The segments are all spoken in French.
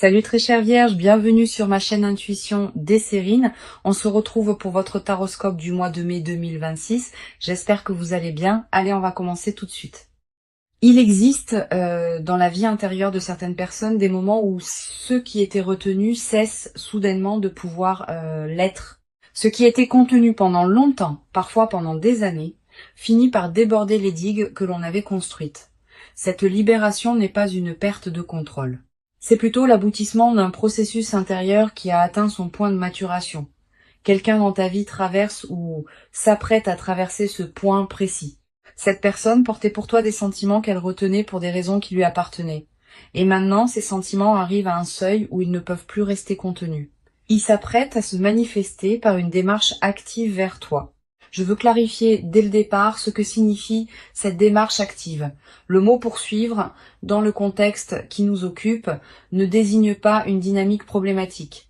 Salut très chère Vierge, bienvenue sur ma chaîne Intuition des Cérines. On se retrouve pour votre taroscope du mois de mai 2026. J'espère que vous allez bien. Allez, on va commencer tout de suite. Il existe dans la vie intérieure de certaines personnes des moments où ceux qui étaient retenus cessent soudainement de pouvoir l'être. Ce qui était contenu pendant longtemps, parfois pendant des années, finit par déborder les digues que l'on avait construites. Cette libération n'est pas une perte de contrôle. C'est plutôt l'aboutissement d'un processus intérieur qui a atteint son point de maturation. Quelqu'un dans ta vie traverse ou s'apprête à traverser ce point précis. Cette personne portait pour toi des sentiments qu'elle retenait pour des raisons qui lui appartenaient. Et maintenant, ces sentiments arrivent à un seuil où ils ne peuvent plus rester contenus. Ils s'apprêtent à se manifester par une démarche active vers toi. Je veux clarifier dès le départ ce que signifie cette démarche active. Le mot poursuivre, dans le contexte qui nous occupe, ne désigne pas une dynamique problématique.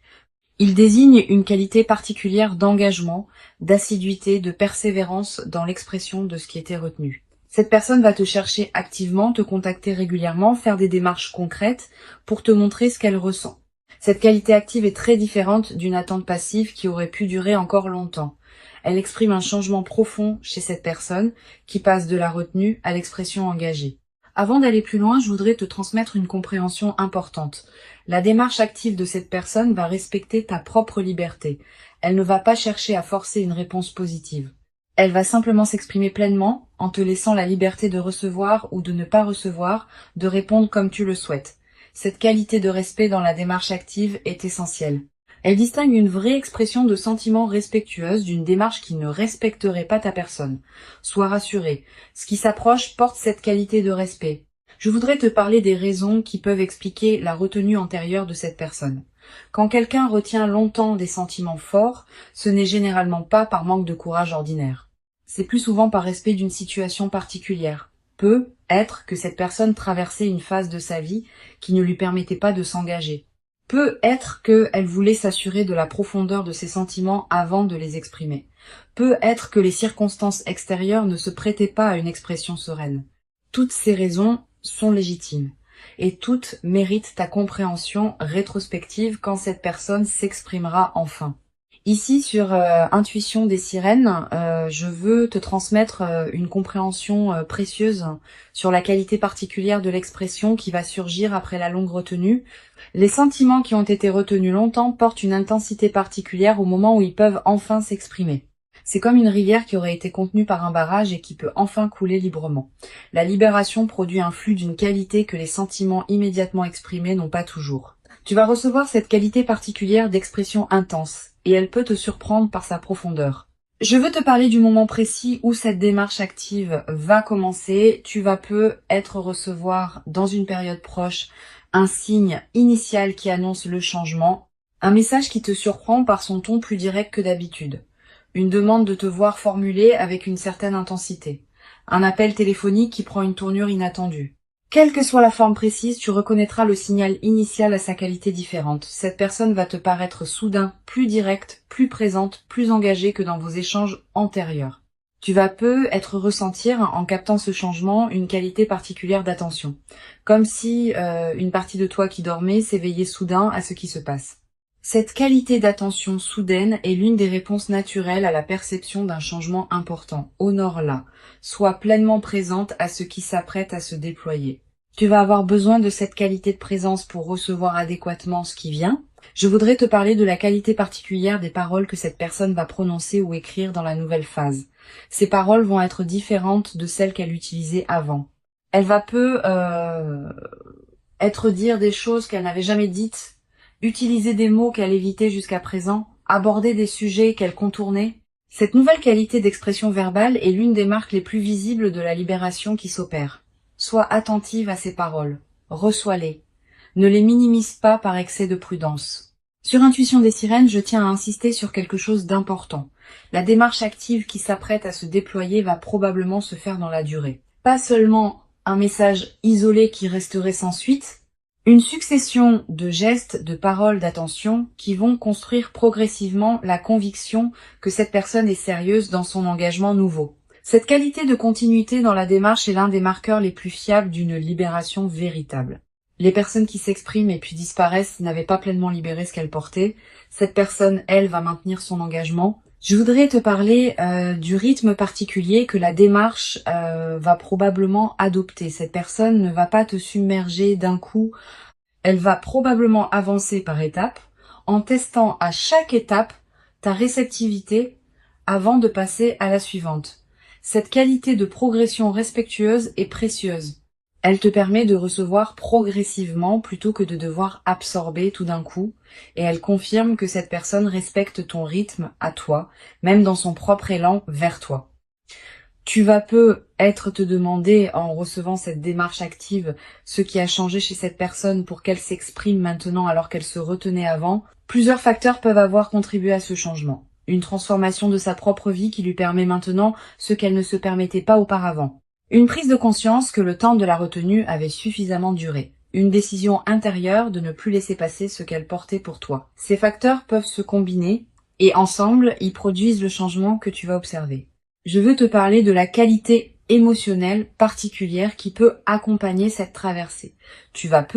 Il désigne une qualité particulière d'engagement, d'assiduité, de persévérance dans l'expression de ce qui était retenu. Cette personne va te chercher activement, te contacter régulièrement, faire des démarches concrètes pour te montrer ce qu'elle ressent. Cette qualité active est très différente d'une attente passive qui aurait pu durer encore longtemps. Elle exprime un changement profond chez cette personne qui passe de la retenue à l'expression engagée. Avant d'aller plus loin, je voudrais te transmettre une compréhension importante. La démarche active de cette personne va respecter ta propre liberté. Elle ne va pas chercher à forcer une réponse positive. Elle va simplement s'exprimer pleinement en te laissant la liberté de recevoir ou de ne pas recevoir, de répondre comme tu le souhaites. Cette qualité de respect dans la démarche active est essentielle. Elle distingue une vraie expression de sentiment respectueuse d'une démarche qui ne respecterait pas ta personne. Sois rassuré, ce qui s'approche porte cette qualité de respect. Je voudrais te parler des raisons qui peuvent expliquer la retenue antérieure de cette personne. Quand quelqu'un retient longtemps des sentiments forts, ce n'est généralement pas par manque de courage ordinaire. C'est plus souvent par respect d'une situation particulière. Peut être que cette personne traversait une phase de sa vie qui ne lui permettait pas de s'engager. Peut être qu'elle voulait s'assurer de la profondeur de ses sentiments avant de les exprimer. Peut être que les circonstances extérieures ne se prêtaient pas à une expression sereine. Toutes ces raisons sont légitimes, et toutes méritent ta compréhension rétrospective quand cette personne s'exprimera enfin. Ici, sur Intuition des Sirènes, je veux te transmettre une compréhension précieuse sur la qualité particulière de l'expression qui va surgir après la longue retenue. Les sentiments qui ont été retenus longtemps portent une intensité particulière au moment où ils peuvent enfin s'exprimer. C'est comme une rivière qui aurait été contenue par un barrage et qui peut enfin couler librement. La libération produit un flux d'une qualité que les sentiments immédiatement exprimés n'ont pas toujours. Tu vas recevoir cette qualité particulière d'expression intense, et elle peut te surprendre par sa profondeur. Je veux te parler du moment précis où cette démarche active va commencer. Tu vas peut-être recevoir dans une période proche un signe initial qui annonce le changement, un message qui te surprend par son ton plus direct que d'habitude, une demande de te voir formulée avec une certaine intensité, un appel téléphonique qui prend une tournure inattendue. Quelle que soit la forme précise, tu reconnaîtras le signal initial à sa qualité différente. Cette personne va te paraître soudain plus directe, plus présente, plus engagée que dans vos échanges antérieurs. Tu vas peut-être ressentir, en captant ce changement, une qualité particulière d'attention. Comme si une partie de toi qui dormait s'éveillait soudain à ce qui se passe. Cette qualité d'attention soudaine est l'une des réponses naturelles à la perception d'un changement important. Honore-la. Sois pleinement présente à ce qui s'apprête à se déployer. Tu vas avoir besoin de cette qualité de présence pour recevoir adéquatement ce qui vient. Je voudrais te parler de la qualité particulière des paroles que cette personne va prononcer ou écrire dans la nouvelle phase. Ces paroles vont être différentes de celles qu'elle utilisait avant. Elle va être dire des choses qu'elle n'avait jamais dites, utiliser des mots qu'elle évitait jusqu'à présent, aborder des sujets qu'elle contournait. Cette nouvelle qualité d'expression verbale est l'une des marques les plus visibles de la libération qui s'opère. Sois attentive à ces paroles, reçois-les. Ne les minimise pas par excès de prudence. Sur Intuition des Sirènes, je tiens à insister sur quelque chose d'important. La démarche active qui s'apprête à se déployer va probablement se faire dans la durée. Pas seulement un message isolé qui resterait sans suite, une succession de gestes, de paroles, d'attention qui vont construire progressivement la conviction que cette personne est sérieuse dans son engagement nouveau. Cette qualité de continuité dans la démarche est l'un des marqueurs les plus fiables d'une libération véritable. Les personnes qui s'expriment et puis disparaissent n'avaient pas pleinement libéré ce qu'elles portaient. Cette personne, elle, va maintenir son engagement. Je voudrais te parler du rythme particulier que la démarche va probablement adopter. Cette personne ne va pas te submerger d'un coup. Elle va probablement avancer par étapes, en testant à chaque étape ta réceptivité avant de passer à la suivante. Cette qualité de progression respectueuse est précieuse. Elle te permet de recevoir progressivement plutôt que de devoir absorber tout d'un coup, et elle confirme que cette personne respecte ton rythme à toi, même dans son propre élan vers toi. Tu vas peut-être te demander, en recevant cette démarche active, ce qui a changé chez cette personne pour qu'elle s'exprime maintenant alors qu'elle se retenait avant. Plusieurs facteurs peuvent avoir contribué à ce changement. Une transformation de sa propre vie qui lui permet maintenant ce qu'elle ne se permettait pas auparavant. Une prise de conscience que le temps de la retenue avait suffisamment duré. Une décision intérieure de ne plus laisser passer ce qu'elle portait pour toi. Ces facteurs peuvent se combiner et ensemble, ils produisent le changement que tu vas observer. Je veux te parler de la qualité émotionnelle particulière qui peut accompagner cette traversée. Tu vas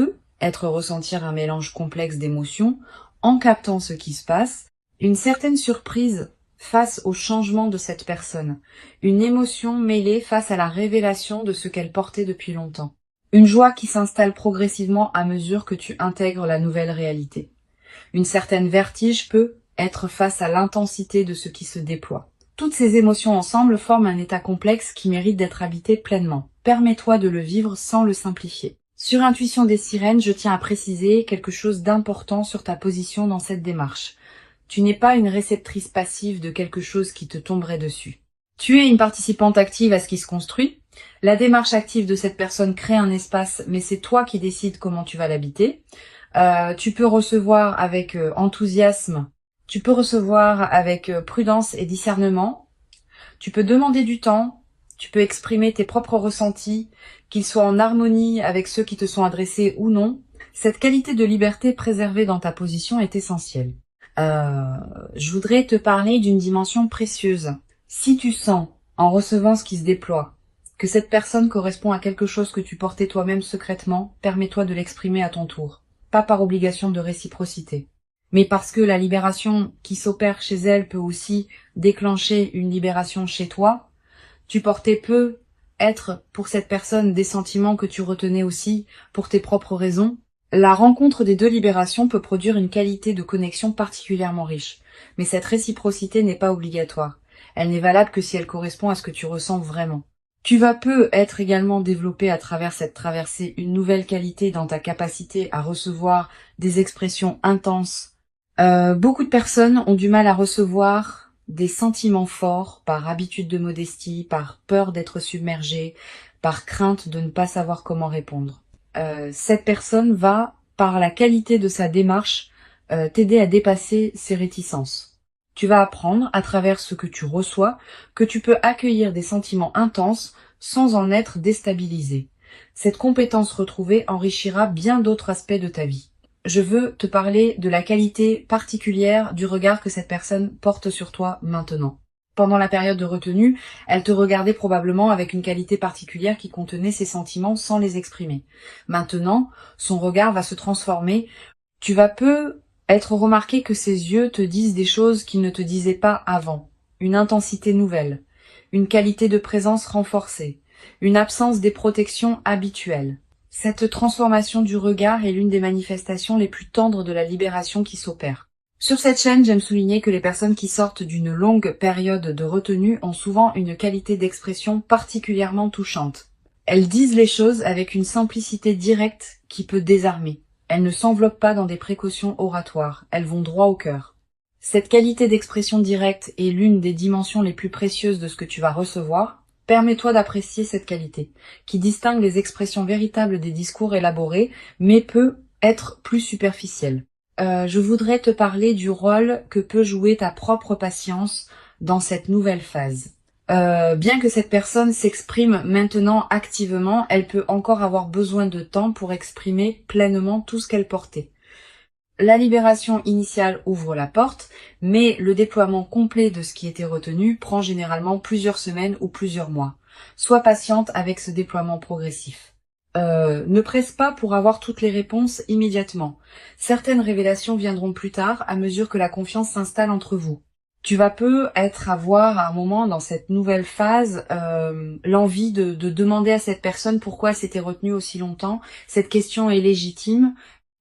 être ressentir un mélange complexe d'émotions en captant ce qui se passe, une certaine surprise face au changement de cette personne, une émotion mêlée face à la révélation de ce qu'elle portait depuis longtemps, une joie qui s'installe progressivement à mesure que tu intègres la nouvelle réalité. Une certaine vertige peut être face à l'intensité de ce qui se déploie. Toutes ces émotions ensemble forment un état complexe qui mérite d'être habité pleinement. Permets-toi de le vivre sans le simplifier. Sur Intuition des Sirènes, je tiens à préciser quelque chose d'important sur ta position dans cette démarche. Tu n'es pas une réceptrice passive de quelque chose qui te tomberait dessus. Tu es une participante active à ce qui se construit. La démarche active de cette personne crée un espace, mais c'est toi qui décides comment tu vas l'habiter. Tu peux recevoir avec enthousiasme. Tu peux recevoir avec prudence et discernement. Tu peux demander du temps. Tu peux exprimer tes propres ressentis, qu'ils soient en harmonie avec ceux qui te sont adressés ou non. Cette qualité de liberté préservée dans ta position est essentielle. Je voudrais te parler d'une dimension précieuse. Si tu sens, en recevant ce qui se déploie, que cette personne correspond à quelque chose que tu portais toi-même secrètement, permets-toi de l'exprimer à ton tour. Pas par obligation de réciprocité, mais parce que la libération qui s'opère chez elle peut aussi déclencher une libération chez toi. Tu portais être pour cette personne des sentiments que tu retenais aussi pour tes propres raisons. La rencontre des deux libérations peut produire une qualité de connexion particulièrement riche, mais cette réciprocité n'est pas obligatoire. Elle n'est valable que si elle correspond à ce que tu ressens vraiment. Tu vas être également développer à travers cette traversée une nouvelle qualité dans ta capacité à recevoir des expressions intenses. Beaucoup de personnes ont du mal à recevoir des sentiments forts par habitude de modestie, par peur d'être submergée, par crainte de ne pas savoir comment répondre. Cette personne va, par la qualité de sa démarche, t'aider à dépasser ces réticences. Tu vas apprendre, à travers ce que tu reçois, que tu peux accueillir des sentiments intenses sans en être déstabilisé. Cette compétence retrouvée enrichira bien d'autres aspects de ta vie. Je veux te parler de la qualité particulière du regard que cette personne porte sur toi maintenant. Pendant la période de retenue, elle te regardait probablement avec une qualité particulière qui contenait ses sentiments sans les exprimer. Maintenant, son regard va se transformer. Tu vas être remarqué que ses yeux te disent des choses qu'ils ne te disaient pas avant. Une intensité nouvelle, une qualité de présence renforcée, une absence des protections habituelles. Cette transformation du regard est l'une des manifestations les plus tendres de la libération qui s'opère. Sur cette chaîne, j'aime souligner que les personnes qui sortent d'une longue période de retenue ont souvent une qualité d'expression particulièrement touchante. Elles disent les choses avec une simplicité directe qui peut désarmer. Elles ne s'enveloppent pas dans des précautions oratoires, elles vont droit au cœur. Cette qualité d'expression directe est l'une des dimensions les plus précieuses de ce que tu vas recevoir. Permets-toi d'apprécier cette qualité, qui distingue les expressions véritables des discours élaborés, mais peut être plus superficielle. Je voudrais te parler du rôle que peut jouer ta propre patience dans cette nouvelle phase. Bien que cette personne s'exprime maintenant activement, elle peut encore avoir besoin de temps pour exprimer pleinement tout ce qu'elle portait. La libération initiale ouvre la porte, mais le déploiement complet de ce qui était retenu prend généralement plusieurs semaines ou plusieurs mois. Sois patiente avec ce déploiement progressif. Ne presse pas pour avoir toutes les réponses immédiatement. Certaines révélations viendront plus tard à mesure que la confiance s'installe entre vous. Tu vas avoir à un moment dans cette nouvelle phase l'envie de demander à cette personne pourquoi elle s'était retenue aussi longtemps. Cette question est légitime.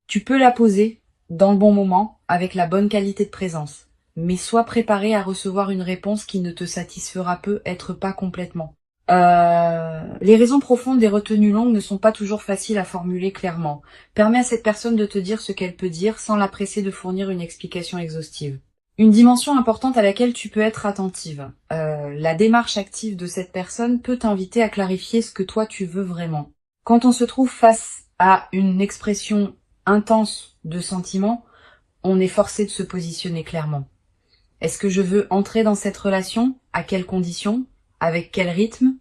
Tu peux la poser dans le bon moment avec la bonne qualité de présence. Mais sois préparé à recevoir une réponse qui ne te satisfera peut-être pas complètement. Les raisons profondes des retenues longues ne sont pas toujours faciles à formuler clairement. Permets à cette personne de te dire ce qu'elle peut dire sans la presser de fournir une explication exhaustive. Une dimension importante à laquelle tu peux être attentive. La démarche active de cette personne peut t'inviter à clarifier ce que toi tu veux vraiment. Quand on se trouve face à une expression intense de sentiments, on est forcé de se positionner clairement. Est-ce que je veux entrer dans cette relation? À quelles conditions? Avec quel rythme?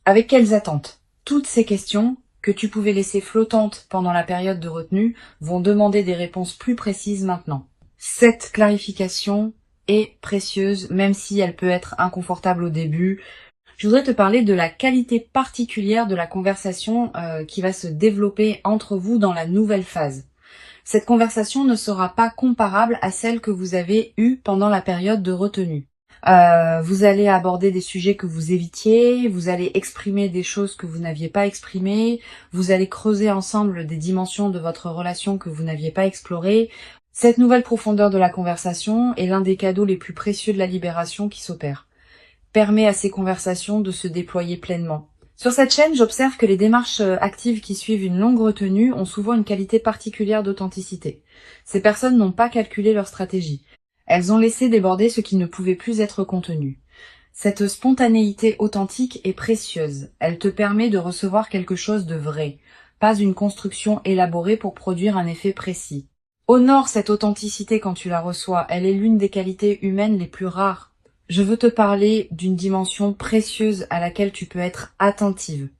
Avec quelles attentes? Toutes ces questions que tu pouvais laisser flottantes pendant la période de retenue vont demander des réponses plus précises maintenant. Cette clarification est précieuse, même si elle peut être inconfortable au début. Je voudrais te parler de la qualité particulière de la conversation qui va se développer entre vous dans la nouvelle phase. Cette conversation ne sera pas comparable à celle que vous avez eue pendant la période de retenue. Vous allez aborder des sujets que vous évitiez, vous allez exprimer des choses que vous n'aviez pas exprimées, vous allez creuser ensemble des dimensions de votre relation que vous n'aviez pas explorées. Cette nouvelle profondeur de la conversation est l'un des cadeaux les plus précieux de la libération qui s'opère. Permet à ces conversations de se déployer pleinement. Sur cette chaîne, j'observe que les démarches actives qui suivent une longue retenue ont souvent une qualité particulière d'authenticité. Ces personnes n'ont pas calculé leur stratégie. Elles ont laissé déborder ce qui ne pouvait plus être contenu. Cette spontanéité authentique est précieuse. Elle te permet de recevoir quelque chose de vrai, pas une construction élaborée pour produire un effet précis. Honore cette authenticité quand tu la reçois. Elle est l'une des qualités humaines les plus rares. Je veux te parler d'une dimension précieuse à laquelle tu peux être attentive.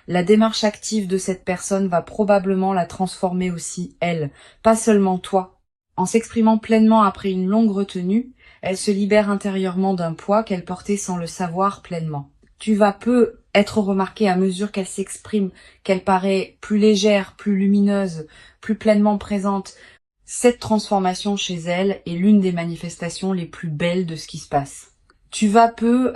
La démarche active de cette personne va probablement la transformer aussi, elle, pas seulement toi. En s'exprimant pleinement après une longue retenue, elle se libère intérieurement d'un poids qu'elle portait sans le savoir pleinement. Tu vas peu être remarqué à mesure qu'elle s'exprime, qu'elle paraît plus légère, plus lumineuse, plus pleinement présente. Cette transformation chez elle est l'une des manifestations les plus belles de ce qui se passe. Tu vas peu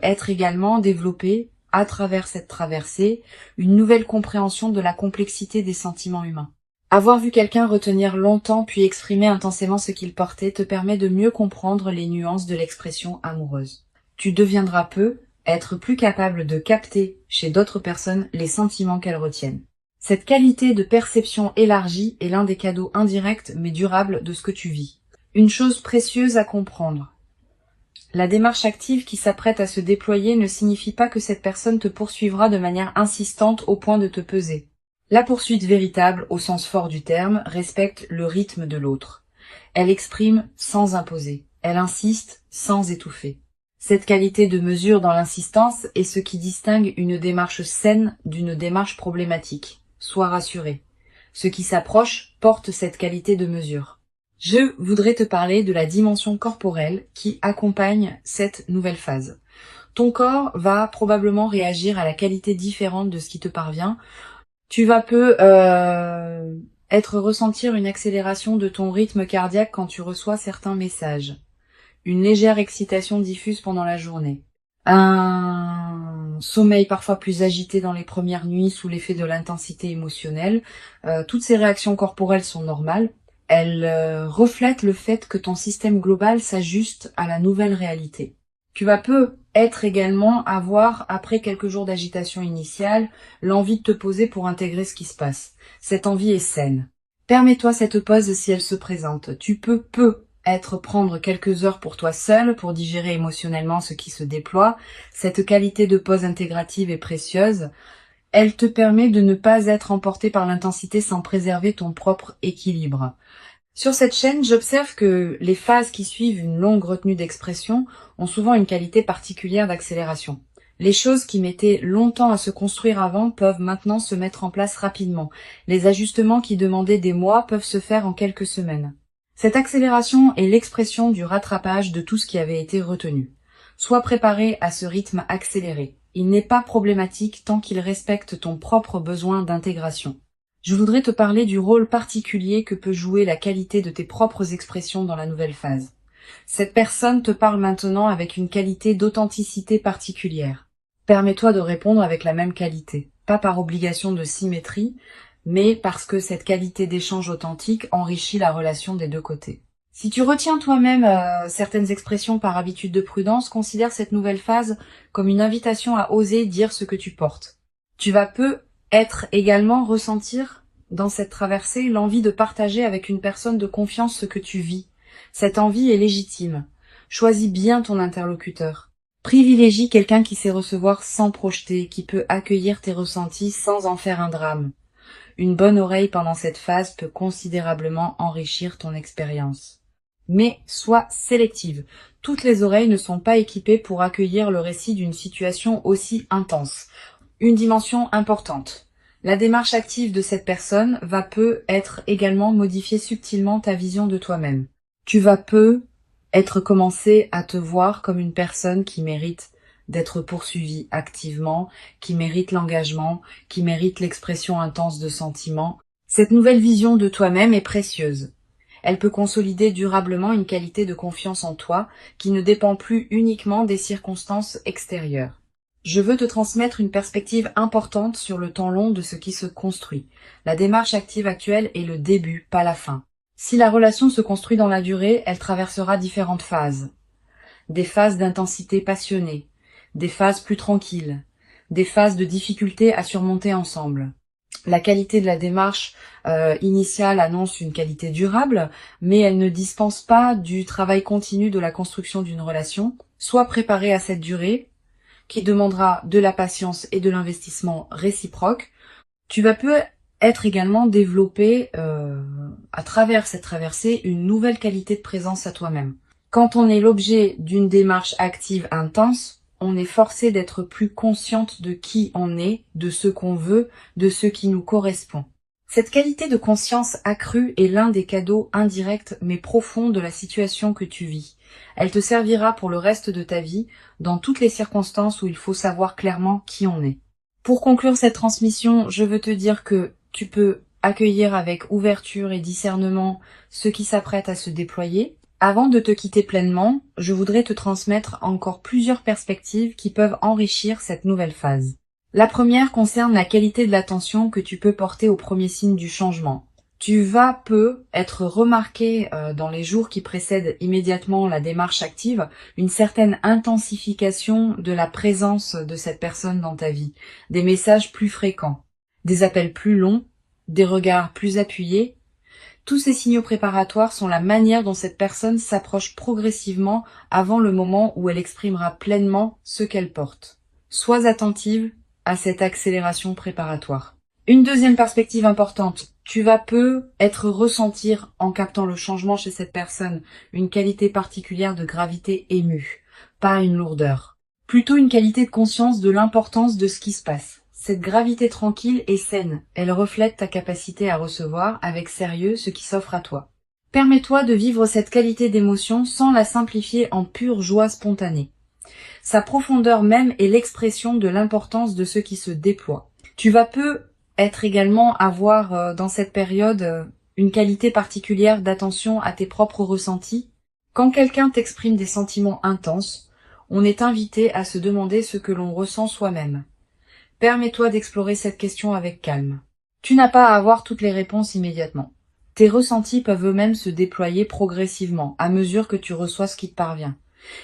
être également développé, à travers cette traversée, une nouvelle compréhension de la complexité des sentiments humains. Avoir vu quelqu'un retenir longtemps puis exprimer intensément ce qu'il portait te permet de mieux comprendre les nuances de l'expression amoureuse. Tu deviendras peu être plus capable de capter chez d'autres personnes les sentiments qu'elles retiennent. Cette qualité de perception élargie est l'un des cadeaux indirects mais durables de ce que tu vis. Une chose précieuse à comprendre. La démarche active qui s'apprête à se déployer ne signifie pas que cette personne te poursuivra de manière insistante au point de te peser. La poursuite véritable, au sens fort du terme, respecte le rythme de l'autre. Elle exprime sans imposer. Elle insiste sans étouffer. Cette qualité de mesure dans l'insistance est ce qui distingue une démarche saine d'une démarche problématique. Sois rassuré. Ce qui s'approche porte cette qualité de mesure. Je voudrais te parler de la dimension corporelle qui accompagne cette nouvelle phase. Ton corps va probablement réagir à la qualité différente de ce qui te parvient. Tu vas ressentir une accélération de ton rythme cardiaque quand tu reçois certains messages. Une légère excitation diffuse pendant la journée. Un sommeil parfois plus agité dans les premières nuits sous l'effet de l'intensité émotionnelle. Toutes ces réactions corporelles sont normales. Elles reflètent le fait que ton système global s'ajuste à la nouvelle réalité. Tu vas peut-être également avoir, après quelques jours d'agitation initiale, l'envie de te poser pour intégrer ce qui se passe. Cette envie est saine. Permets-toi cette pause si elle se présente. Tu peux prendre quelques heures pour toi seul, pour digérer émotionnellement ce qui se déploie. Cette qualité de pause intégrative est précieuse. Elle te permet de ne pas être emporté par l'intensité sans préserver ton propre équilibre. Sur cette chaîne, j'observe que les phases qui suivent une longue retenue d'expression ont souvent une qualité particulière d'accélération. Les choses qui mettaient longtemps à se construire avant peuvent maintenant se mettre en place rapidement. Les ajustements qui demandaient des mois peuvent se faire en quelques semaines. Cette accélération est l'expression du rattrapage de tout ce qui avait été retenu. Sois préparé à ce rythme accéléré. Il n'est pas problématique tant qu'il respecte ton propre besoin d'intégration. Je voudrais te parler du rôle particulier que peut jouer la qualité de tes propres expressions dans la nouvelle phase. Cette personne te parle maintenant avec une qualité d'authenticité particulière. Permets-toi de répondre avec la même qualité, pas par obligation de symétrie, mais parce que cette qualité d'échange authentique enrichit la relation des deux côtés. Si tu retiens toi-même certaines expressions par habitude de prudence, considère cette nouvelle phase comme une invitation à oser dire ce que tu portes. Tu vas être également ressentir dans cette traversée l'envie de partager avec une personne de confiance ce que tu vis. Cette envie est légitime. Choisis bien ton interlocuteur. Privilégie quelqu'un qui sait recevoir sans projeter, qui peut accueillir tes ressentis sans en faire un drame. Une bonne oreille pendant cette phase peut considérablement enrichir ton expérience. Mais sois sélective. Toutes les oreilles ne sont pas équipées pour accueillir le récit d'une situation aussi intense. Une dimension importante. La démarche active de cette personne va être également modifier subtilement ta vision de toi-même. Tu vas être commencé à te voir comme une personne qui mérite d'être poursuivie activement, qui mérite l'engagement, qui mérite l'expression intense de sentiments. Cette nouvelle vision de toi-même est précieuse. Elle peut consolider durablement une qualité de confiance en toi qui ne dépend plus uniquement des circonstances extérieures. Je veux te transmettre une perspective importante sur le temps long de ce qui se construit. La démarche active actuelle est le début, pas la fin. Si la relation se construit dans la durée, elle traversera différentes phases. Des phases d'intensité passionnée, des phases plus tranquilles, des phases de difficulté à surmonter ensemble. La qualité de la démarche initiale annonce une qualité durable, mais elle ne dispense pas du travail continu de la construction d'une relation. Sois préparé à cette durée, qui demandera de la patience et de l'investissement réciproque. Tu vas être également développé à travers cette traversée une nouvelle qualité de présence à toi-même. Quand on est l'objet d'une démarche active intense, on est forcé d'être plus consciente de qui on est, de ce qu'on veut, de ce qui nous correspond. Cette qualité de conscience accrue est l'un des cadeaux indirects mais profonds de la situation que tu vis. Elle te servira pour le reste de ta vie, dans toutes les circonstances où il faut savoir clairement qui on est. Pour conclure cette transmission, je veux te dire que tu peux accueillir avec ouverture et discernement ce qui s'apprête à se déployer. Avant de te quitter pleinement, je voudrais te transmettre encore plusieurs perspectives qui peuvent enrichir cette nouvelle phase. La première concerne la qualité de l'attention que tu peux porter aux premiers signes du changement. Tu vas être remarqué dans les jours qui précèdent immédiatement la démarche active, une certaine intensification de la présence de cette personne dans ta vie, des messages plus fréquents, des appels plus longs, des regards plus appuyés. Tous ces signaux préparatoires sont la manière dont cette personne s'approche progressivement avant le moment où elle exprimera pleinement ce qu'elle porte. Sois attentive à cette accélération préparatoire. Une deuxième perspective importante, tu vas être ressentir en captant le changement chez cette personne une qualité particulière de gravité émue, pas une lourdeur. Plutôt une qualité de conscience de l'importance de ce qui se passe. Cette gravité tranquille est saine, elle reflète ta capacité à recevoir avec sérieux ce qui s'offre à toi. Permets-toi de vivre cette qualité d'émotion sans la simplifier en pure joie spontanée. Sa profondeur même est l'expression de l'importance de ce qui se déploie. Tu vas être également avoir dans cette période une qualité particulière d'attention à tes propres ressentis. Quand quelqu'un t'exprime des sentiments intenses, on est invité à se demander ce que l'on ressent soi-même. Permets-toi d'explorer cette question avec calme. Tu n'as pas à avoir toutes les réponses immédiatement. Tes ressentis peuvent eux-mêmes se déployer progressivement, à mesure que tu reçois ce qui te parvient.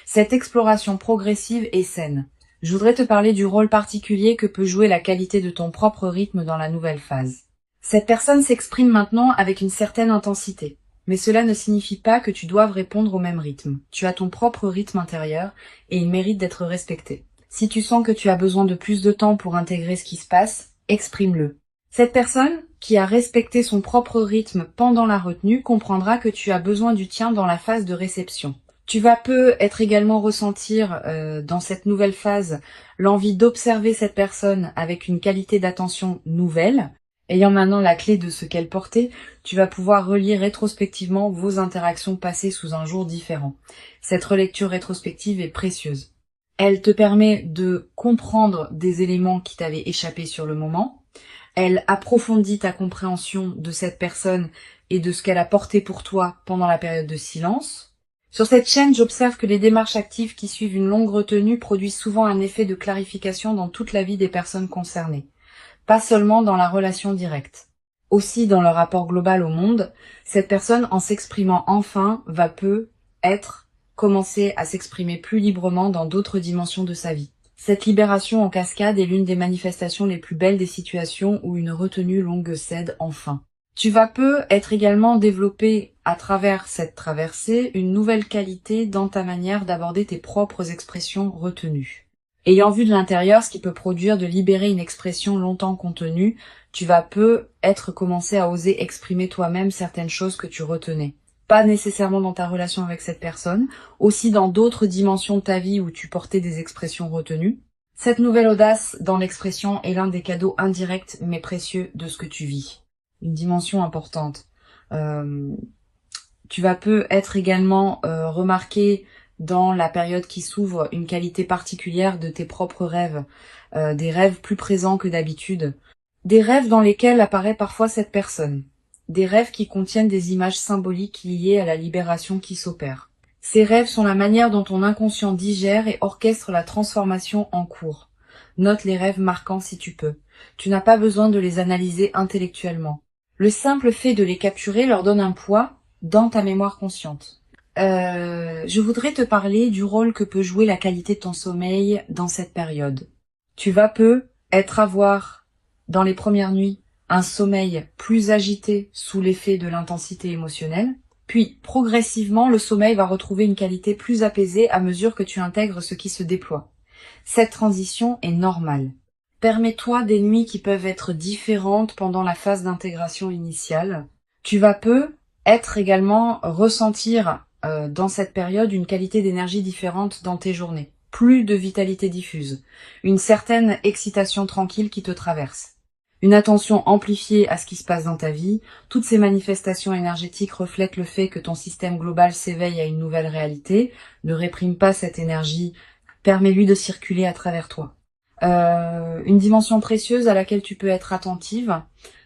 Cette exploration progressive est saine. Je voudrais te parler du rôle particulier que peut jouer la qualité de ton propre rythme dans la nouvelle phase. Cette personne s'exprime maintenant avec une certaine intensité, mais cela ne signifie pas que tu doives répondre au même rythme. Tu as ton propre rythme intérieur et il mérite d'être respecté. Si tu sens que tu as besoin de plus de temps pour intégrer ce qui se passe, exprime-le. Cette personne, qui a respecté son propre rythme pendant la retenue, comprendra que tu as besoin du tien dans la phase de réception. Tu vas être également ressentir dans cette nouvelle phase l'envie d'observer cette personne avec une qualité d'attention nouvelle. Ayant maintenant la clé de ce qu'elle portait, tu vas pouvoir relire rétrospectivement vos interactions passées sous un jour différent. Cette relecture rétrospective est précieuse. Elle te permet de comprendre des éléments qui t'avaient échappé sur le moment. Elle approfondit ta compréhension de cette personne et de ce qu'elle a porté pour toi pendant la période de silence. Sur cette chaîne, j'observe que les démarches actives qui suivent une longue retenue produisent souvent un effet de clarification dans toute la vie des personnes concernées, pas seulement dans la relation directe. Aussi, dans le rapport global au monde, cette personne, en s'exprimant enfin, va commencer à s'exprimer plus librement dans d'autres dimensions de sa vie. Cette libération en cascade est l'une des manifestations les plus belles des situations où une retenue longue cède enfin. Tu vas être également développé à travers cette traversée une nouvelle qualité dans ta manière d'aborder tes propres expressions retenues. Ayant vu de l'intérieur ce qui peut produire de libérer une expression longtemps contenue, tu vas commencer à oser exprimer toi-même certaines choses que tu retenais. Pas nécessairement dans ta relation avec cette personne, aussi dans d'autres dimensions de ta vie où tu portais des expressions retenues. Cette nouvelle audace dans l'expression est l'un des cadeaux indirects mais précieux de ce que tu vis. Une dimension importante. Tu vas être également remarqué dans la période qui s'ouvre une qualité particulière de tes propres rêves, des rêves plus présents que d'habitude, des rêves dans lesquels apparaît parfois cette personne, des rêves qui contiennent des images symboliques liées à la libération qui s'opère. Ces rêves sont la manière dont ton inconscient digère et orchestre la transformation en cours. Note les rêves marquants si tu peux. Tu n'as pas besoin de les analyser intellectuellement. Le simple fait de les capturer leur donne un poids dans ta mémoire consciente. Je voudrais te parler du rôle que peut jouer la qualité de ton sommeil dans cette période. Tu vas avoir, dans les premières nuits, un sommeil plus agité sous l'effet de l'intensité émotionnelle, puis progressivement le sommeil va retrouver une qualité plus apaisée à mesure que tu intègres ce qui se déploie. Cette transition est normale. Permets-toi des nuits qui peuvent être différentes pendant la phase d'intégration initiale. Tu vas également ressentir dans cette période une qualité d'énergie différente dans tes journées. Plus de vitalité diffuse, une certaine excitation tranquille qui te traverse. Une attention amplifiée à ce qui se passe dans ta vie, toutes ces manifestations énergétiques reflètent le fait que ton système global s'éveille à une nouvelle réalité, ne réprime pas cette énergie, permets-lui de circuler à travers toi. Une dimension précieuse à laquelle tu peux être attentive.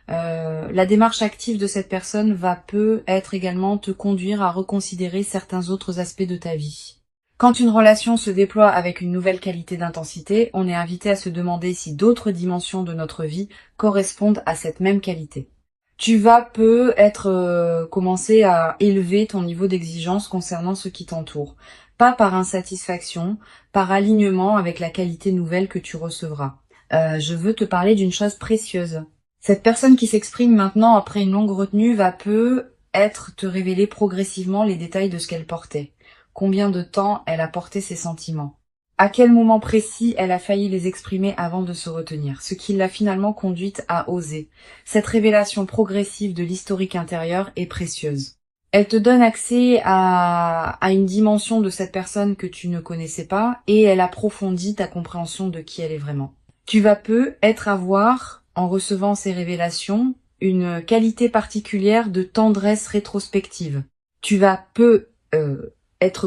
La démarche active de cette personne peut être également te conduire à reconsidérer certains autres aspects de ta vie. Quand une relation se déploie avec une nouvelle qualité d'intensité, on est invité à se demander si d'autres dimensions de notre vie correspondent à cette même qualité. Tu vas commencer à élever ton niveau d'exigence concernant ce qui t'entoure. Pas par insatisfaction, par alignement avec la qualité nouvelle que tu recevras. Je veux te parler d'une chose précieuse. Cette personne qui s'exprime maintenant après une longue retenue va te révéler progressivement les détails de ce qu'elle portait. Combien de temps elle a porté ses sentiments. À quel moment précis elle a failli les exprimer avant de se retenir, ce qui l'a finalement conduite à oser. Cette révélation progressive de l'historique intérieur est précieuse. Elle te donne accès à une dimension de cette personne que tu ne connaissais pas et elle approfondit ta compréhension de qui elle est vraiment. Tu vas avoir, en recevant ces révélations, une qualité particulière de tendresse rétrospective. Tu vas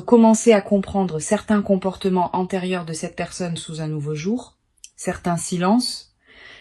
commencé à comprendre certains comportements antérieurs de cette personne sous un nouveau jour, certains silences,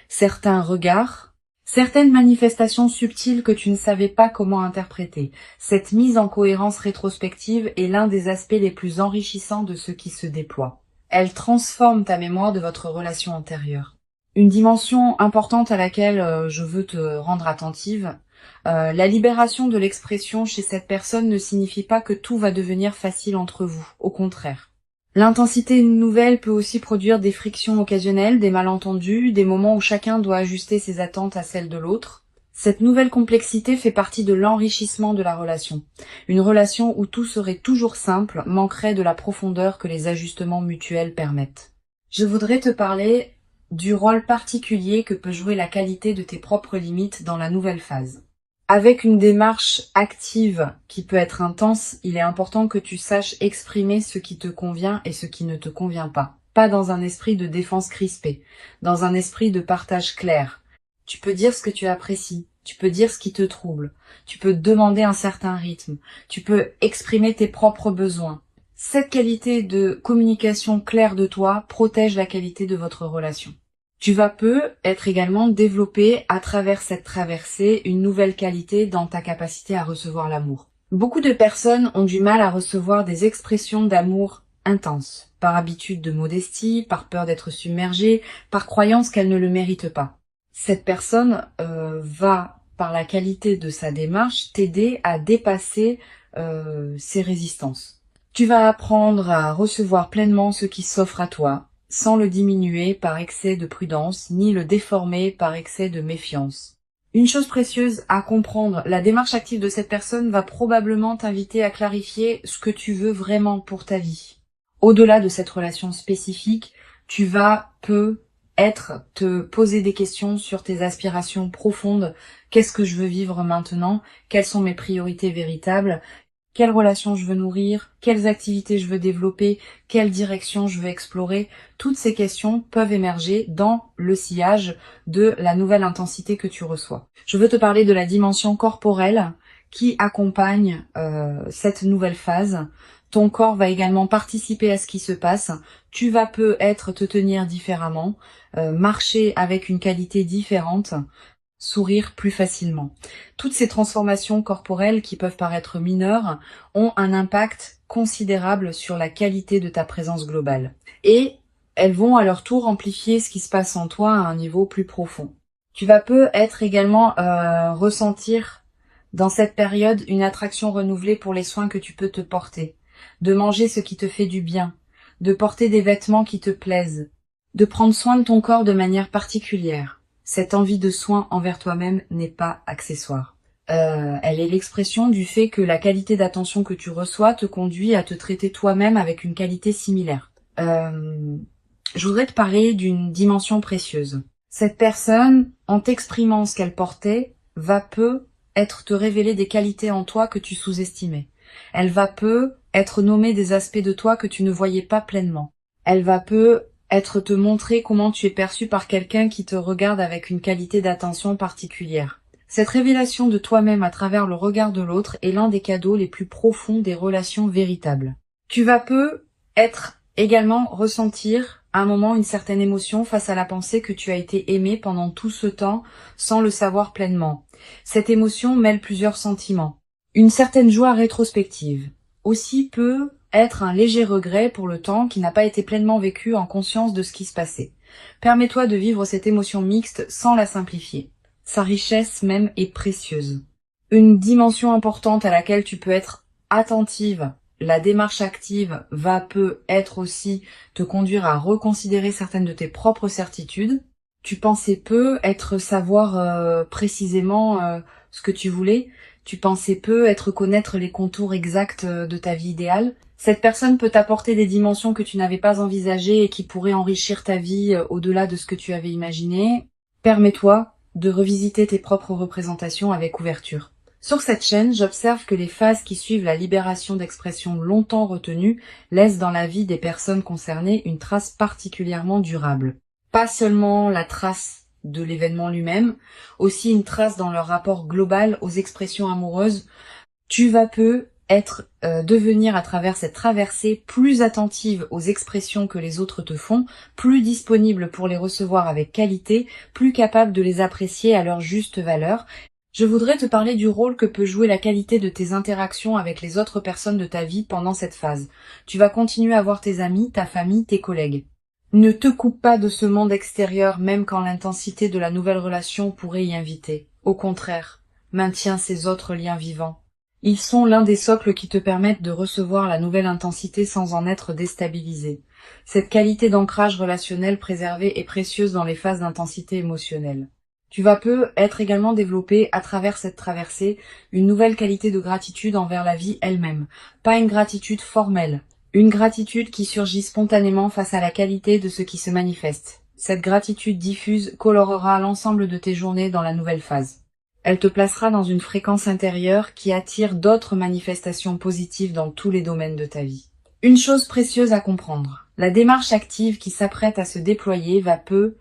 certains regards, certaines manifestations subtiles que tu ne savais pas comment interpréter. Cette mise en cohérence rétrospective est l'un des aspects les plus enrichissants de ce qui se déploie. Elle transforme ta mémoire de votre relation antérieure. Une dimension importante à laquelle je veux te rendre attentive, la libération de l'expression chez cette personne ne signifie pas que tout va devenir facile entre vous, au contraire. L'intensité nouvelle peut aussi produire des frictions occasionnelles, des malentendus, des moments où chacun doit ajuster ses attentes à celles de l'autre. Cette nouvelle complexité fait partie de l'enrichissement de la relation. Une relation où tout serait toujours simple manquerait de la profondeur que les ajustements mutuels permettent. Je voudrais te parler du rôle particulier que peut jouer la qualité de tes propres limites dans la nouvelle phase. Avec une démarche active qui peut être intense, il est important que tu saches exprimer ce qui te convient et ce qui ne te convient pas. Pas dans un esprit de défense crispée, dans un esprit de partage clair. Tu peux dire ce que tu apprécies, tu peux dire ce qui te trouble, tu peux demander un certain rythme, tu peux exprimer tes propres besoins. Cette qualité de communication claire de toi protège la qualité de votre relation. Tu vas être également développé à travers cette traversée une nouvelle qualité dans ta capacité à recevoir l'amour. Beaucoup de personnes ont du mal à recevoir des expressions d'amour intenses, par habitude de modestie, par peur d'être submergée, par croyance qu'elles ne le méritent pas. Cette personne va, par la qualité de sa démarche, t'aider à dépasser ces résistances. Tu vas apprendre à recevoir pleinement ce qui s'offre à toi, sans le diminuer par excès de prudence, ni le déformer par excès de méfiance. Une chose précieuse à comprendre, la démarche active de cette personne va probablement t'inviter à clarifier ce que tu veux vraiment pour ta vie. Au-delà de cette relation spécifique, tu vas te poser des questions sur tes aspirations profondes. Qu'est-ce que je veux vivre maintenant? Quelles sont mes priorités véritables? Quelles relations je veux nourrir, quelles activités je veux développer, quelle direction je veux explorer. Toutes ces questions peuvent émerger dans le sillage de la nouvelle intensité que tu reçois. Je veux te parler de la dimension corporelle qui accompagne cette nouvelle phase. Ton corps va également participer à ce qui se passe. Tu vas peut-être te tenir différemment, marcher avec une qualité différente, sourire plus facilement. Toutes ces transformations corporelles qui peuvent paraître mineures ont un impact considérable sur la qualité de ta présence globale. Et elles vont à leur tour amplifier ce qui se passe en toi à un niveau plus profond. Tu vas peut-être également ressentir dans cette période une attraction renouvelée pour les soins que tu peux te porter, de manger ce qui te fait du bien, de porter des vêtements qui te plaisent, de prendre soin de ton corps de manière particulière. Cette envie de soin envers toi-même n'est pas accessoire. Elle est l'expression du fait que la qualité d'attention que tu reçois te conduit à te traiter toi-même avec une qualité similaire. Je voudrais te parler d'une dimension précieuse. Cette personne, en t'exprimant ce qu'elle portait, va être te révéler des qualités en toi que tu sous-estimais. Elle va être nommer des aspects de toi que tu ne voyais pas pleinement. Elle va être te montrer comment tu es perçu par quelqu'un qui te regarde avec une qualité d'attention particulière. Cette révélation de toi-même à travers le regard de l'autre est l'un des cadeaux les plus profonds des relations véritables. Tu vas être également ressentir à un moment une certaine émotion face à la pensée que tu as été aimé pendant tout ce temps sans le savoir pleinement. Cette émotion mêle plusieurs sentiments. Une certaine joie rétrospective. Aussi être un léger regret pour le temps qui n'a pas été pleinement vécu en conscience de ce qui se passait. Permets-toi de vivre cette émotion mixte sans la simplifier. Sa richesse même est précieuse. Une dimension importante à laquelle tu peux être attentive, la démarche active être aussi te conduire à reconsidérer certaines de tes propres certitudes. Tu pensais savoir précisément ce que tu voulais. Tu pensais connaître les contours exacts de ta vie idéale. Cette personne peut t'apporter des dimensions que tu n'avais pas envisagées et qui pourraient enrichir ta vie au-delà de ce que tu avais imaginé. Permets-toi de revisiter tes propres représentations avec ouverture. Sur cette chaîne, j'observe que les phases qui suivent la libération d'expressions longtemps retenues laissent dans la vie des personnes concernées une trace particulièrement durable. Pas seulement la trace de l'événement lui-même, aussi une trace dans leur rapport global aux expressions amoureuses. Tu vas devenir à travers cette traversée plus attentive aux expressions que les autres te font, plus disponible pour les recevoir avec qualité, plus capable de les apprécier à leur juste valeur. Je voudrais te parler du rôle que peut jouer la qualité de tes interactions avec les autres personnes de ta vie pendant cette phase. Tu vas continuer à voir tes amis, ta famille, tes collègues. Ne te coupe pas de ce monde extérieur même quand l'intensité de la nouvelle relation pourrait y inviter. Au contraire, maintiens ces autres liens vivants. Ils sont l'un des socles qui te permettent de recevoir la nouvelle intensité sans en être déstabilisé. Cette qualité d'ancrage relationnel préservé est précieuse dans les phases d'intensité émotionnelle. Tu vas être également développé à travers cette traversée une nouvelle qualité de gratitude envers la vie elle-même. Pas une gratitude formelle, une gratitude qui surgit spontanément face à la qualité de ce qui se manifeste. Cette gratitude diffuse colorera l'ensemble de tes journées dans la nouvelle phase. Elle te placera dans une fréquence intérieure qui attire d'autres manifestations positives dans tous les domaines de ta vie. Une chose précieuse à comprendre, la démarche active qui s'apprête à se déployer va te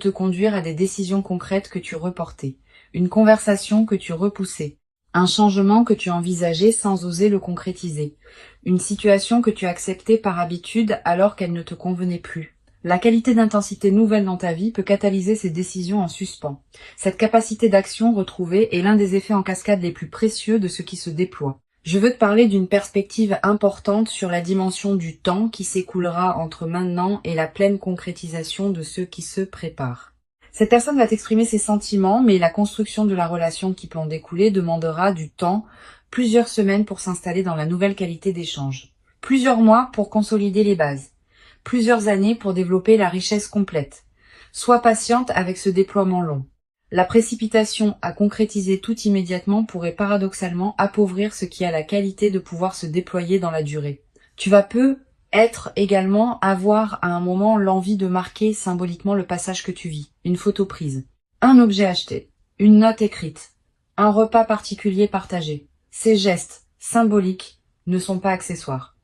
conduire à des décisions concrètes que tu reportais, une conversation que tu repoussais, Un changement que tu envisageais sans oser le concrétiser. Une situation que tu acceptais par habitude alors qu'elle ne te convenait plus. La qualité d'intensité nouvelle dans ta vie peut catalyser ces décisions en suspens. Cette capacité d'action retrouvée est l'un des effets en cascade les plus précieux de ce qui se déploie. Je veux te parler d'une perspective importante sur la dimension du temps qui s'écoulera entre maintenant et la pleine concrétisation de ce qui se prépare. Cette personne va t'exprimer ses sentiments, mais la construction de la relation qui peut en découler demandera du temps, plusieurs semaines pour s'installer dans la nouvelle qualité d'échange, plusieurs mois pour consolider les bases, plusieurs années pour développer la richesse complète. Sois patiente avec ce déploiement long. La précipitation à concrétiser tout immédiatement pourrait paradoxalement appauvrir ce qui a la qualité de pouvoir se déployer dans la durée. Tu vas avoir à un moment l'envie de marquer symboliquement le passage que tu vis. Une photo prise, un objet acheté, une note écrite, un repas particulier partagé. Ces gestes symboliques ne sont pas accessoires.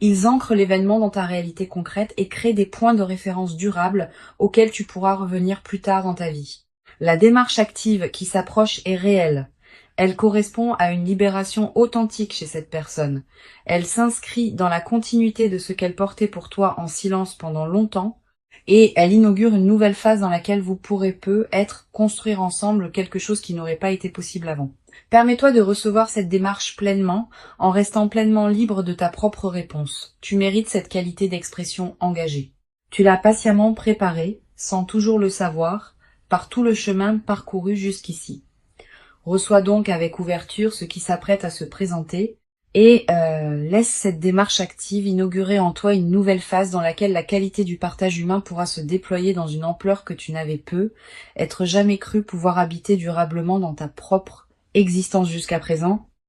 Ils ancrent l'événement dans ta réalité concrète et créent des points de référence durables auxquels tu pourras revenir plus tard dans ta vie. La démarche active qui s'approche est réelle. Elle correspond à une libération authentique chez cette personne. Elle s'inscrit dans la continuité de ce qu'elle portait pour toi en silence pendant longtemps et elle inaugure une nouvelle phase dans laquelle vous pourrez construire ensemble quelque chose qui n'aurait pas été possible avant. Permets-toi de recevoir cette démarche pleinement en restant pleinement libre de ta propre réponse. Tu mérites cette qualité d'expression engagée. Tu l'as patiemment préparée, sans toujours le savoir, par tout le chemin parcouru jusqu'ici. Reçois donc avec ouverture ce qui s'apprête à se présenter et laisse cette démarche active inaugurer en toi une nouvelle phase dans laquelle la qualité du partage humain pourra se déployer dans une ampleur que tu n'avais jamais cru pouvoir habiter durablement dans ta propre existence jusqu'à présent.